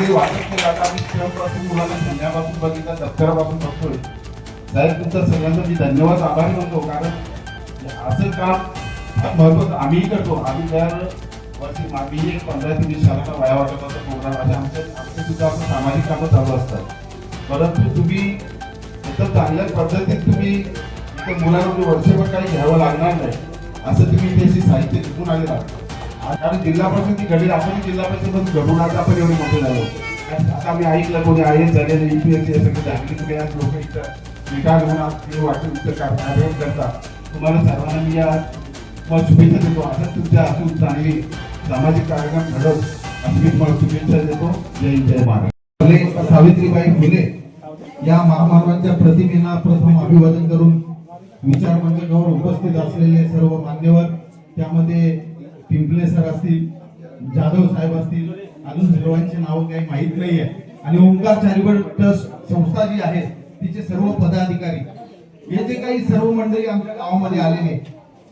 काही वाटत नाही. आता आम्ही खेळापासून मुलांना संध्यापासून बघितलं, दप्तरापासून बघतोय. साहेब तुमचा सगळ्यांचा मी धन्यवाद आभारी म्हणतो, कारण असं काम महत्वाचं आम्हीही करतो. आम्ही दर वर्षी मी एक 15 ते 20 शाळेचा वया वाटपाचा प्रोग्राम असे आमचे सुद्धा आपण सामाजिक कामं चालू असतात. परंतु तुम्ही एकदम चांगल्या पद्धतीत तुम्ही मुलांना वर्षभर काही घ्यावं लागणार नाही असं तुम्ही त्याची साहित्य शिकून आलेला आहात. आणि जिल्हा परिषद ती घडली, आपण जिल्हा परिषद घडून आता आपण एवढे मोठे झालो. आता आम्ही ऐकलं कोणी IAS झालेले EPS हे सगळे झाले, तुम्ही आज लोक इथं विकास होऊन वाटून कार्यक्रम करता. तुम्हाला सर्वांना मी या शुभेच्छा देतो. असं तुमच्या असून चांगली सामाजिक कार्यक्रम घडत अशी मी तुम्हाला शुभेच्छा देतो. जय जय महाराज. सावित्रीबाई फुले या महामानवांच्या प्रतिमेला प्रथम अभिवादन करून विचार मंचावर उपस्थित असलेले सर्व मान्यवर, त्यामध्ये पिंपले सर असतील, जाधव साहेब असतील, अजून सर्वांची नावं काही माहीत नाहीये, आणि ओंकार चॅरिटेबल ट्रस्ट संस्था जी आहे तिचे सर्व पदाधिकारी, हे जे काही सर्व मंडळी आमच्या गावामध्ये आलेले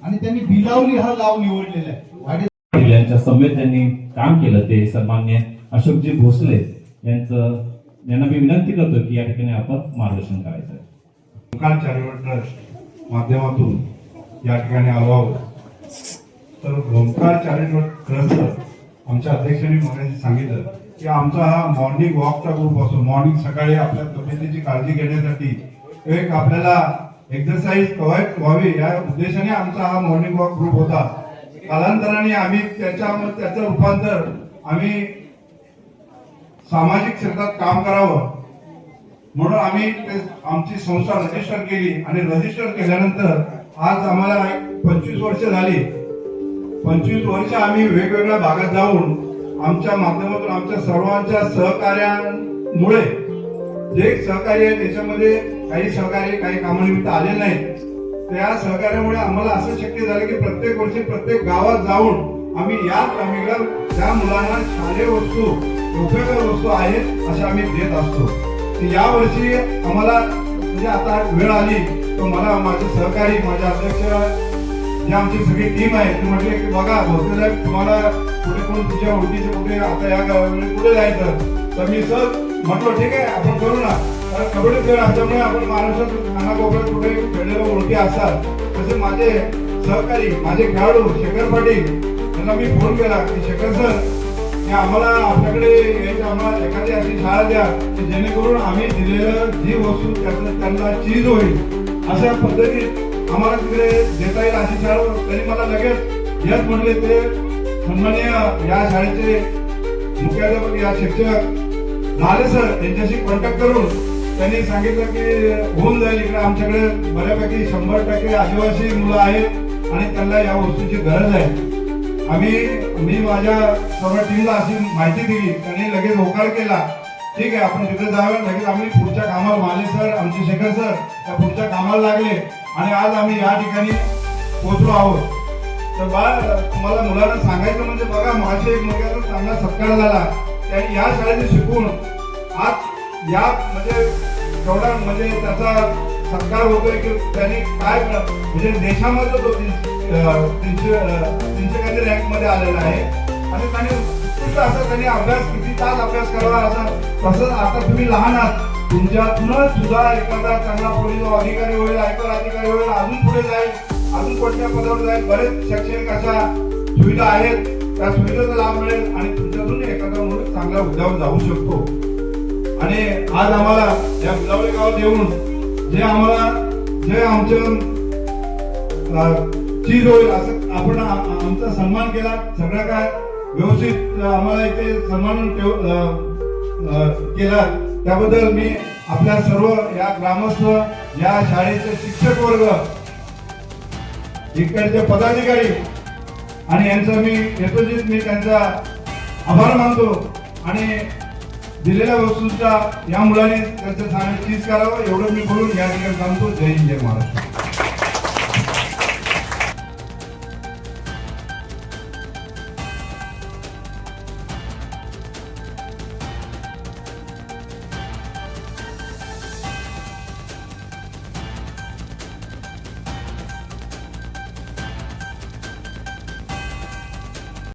आणि त्यांनी बिलावली हा गाव निवडलेला आहे. यांच्या समेत त्यांनी काम केलं ते सन्मान्य अशोकजी भोसले यांना मी विनंती करतो की या ठिकाणी आपण मार्गदर्शन करायचं. ओंकार चॅरिटेबल ट्रस्ट माध्यमातून या ठिकाणी आलो आहोत. तर ओंकार चॅरिटेबल ट्रस्ट आमच्या अध्यक्षांनी मगाशी सांगितलं की आमचा हा मॉर्निंग वॉकचा ग्रुप असतो. मॉर्निंग सकाळी आपल्या तब्येतीची काळजी घेण्यासाठी एक आपल्याला एक्सरसाइज कवायत व्हावी या उद्देशाने आमचा हा मॉर्निंग वॉक ग्रुप होता. कालांतराने आम्ही त्याचं रूपांतर आम्ही सामाजिक क्षेत्रात काम करावं म्हणून आम्ही आमची संस्था रजिस्टर केली, आणि रजिस्टर केल्यानंतर आज आम्हाला 25 वर्ष झाली. 25 वर्ष आम्ही वेगवेगळ्या भागात जाऊन आमच्या माध्यमातून आमच्या सर्वांच्या सहकार्यामुळे जे सहकार्य आहे त्याच्यामध्ये काही सहकार्य काही कामानिमित्त आले नाही. त्या सहकार्यामुळे आम्हाला असं शक्य झालं की प्रत्येक वर्षी प्रत्येक गावात जाऊन आम्ही या कामिकला त्या मुलांना शालेय वस्तू उपयोगी वस्तू आहेत अशा आम्ही देत असतो. या वर्षी आम्हाला म्हणजे आता वेळ आली तर मला माझे सहकारी माझे अध्यक्ष जे आमची सगळी टीम आहे ते म्हटले की बघा भोसले साहेब तुम्हाला कुठे कोण तुझ्या ओळखीचे कुठे आता या गावामध्ये कुठे जायचं, तर मी सर म्हटलं ठीक आहे आपण करू ना. कारण कबड्डी खेळ असल्यामुळे आपण महाराष्ट्रात कानाकोपऱ्यात कुठे खेळलेल्या ओळखी असतात. तसे माझे सहकारी माझे खेळाडू शेखर पाटील यांना मी फोन केला की शेखर सर की आम्हाला आपल्याकडे यायचं, आम्हाला एखादी अशी शाळा द्या की जेणेकरून आम्ही दिलेलं जी वस्तू त्यांना चीज होईल अशा पद्धतीत आम्हाला तिकडे देता येईल अशी शाळा. त्यांनी मला लगेच यश म्हणले. ते सन्माननीय या शाळेचे मुख्याध्यापक या शिक्षक झाले सर यांच्याशी कॉन्टॅक्ट करून त्यांनी सांगितलं की होऊन जाईल. इकडे आमच्याकडे बऱ्यापैकी 100% आदिवासी मुलं आहेत आणि त्यांना या वस्तूची गरज आहे. मी माझ्या सर्व टीमला अशी माहिती दिली, त्यांनी लगेच होकार केला. ठीक आहे आपण तिथे जावं. लगेच आम्ही पुढच्या कामाला माले सर आमचे शेखर सर त्या पुढच्या कामाला लागले आणि आज आम्ही या ठिकाणी पोहोचलो आहोत. तर तुम्हाला मुलांना सांगायचं म्हणजे बघा माझ्या एक मुलग्याचा चांगला सत्कार झाला. त्यांनी या शाळेत शिकून आज या म्हणजे तेवढा म्हणजे त्याचा सत्कार होतोय की त्यांनी काय म्हणजे देशामध्ये तो 300 काही रँक मध्ये आलेला आहे. आणि त्यांनी उत्कृष्ट असं त्यांनी अभ्यास किती तास अभ्यास करावा असा. तसंच आता तुम्ही लहान आहात, तुमच्यातूनच सुद्धा एखादा चांगला पोलीस अधिकारी होईल, आयकर अधिकारी होईल, अजून पुढे जाईल, अजून कोणत्या पदावर जाईल. बरेच शैक्षणिक अशा सुविधा आहेत, त्या सुविधेचा लाभ मिळेल आणि तुमच्यातून एखादा मुलं चांगल्या हुद्द्यावर जाऊ शकतो. आणि आज आम्हाला या बिलावली गावात येऊन जे आमचं चीज होईल असं आपण आमचा सन्मान केला. सगळं काय व्यवस्थित आम्हाला इथे सन्मान केला त्याबद्दल मी आपल्या सर्व या ग्रामस्थ या शाळेचे शिक्षक वर्ग इकडचे पदाधिकारी आणि यांचा मी यथोचित मी त्यांचा आभार मानतो. आणि दिलेल्या वस्तूंचा या मुलाने त्यांचं चांगलं चीज करावं एवढं मी बोलून या ठिकाणी सांगतो. जय हिंद जय महाराष्ट्र.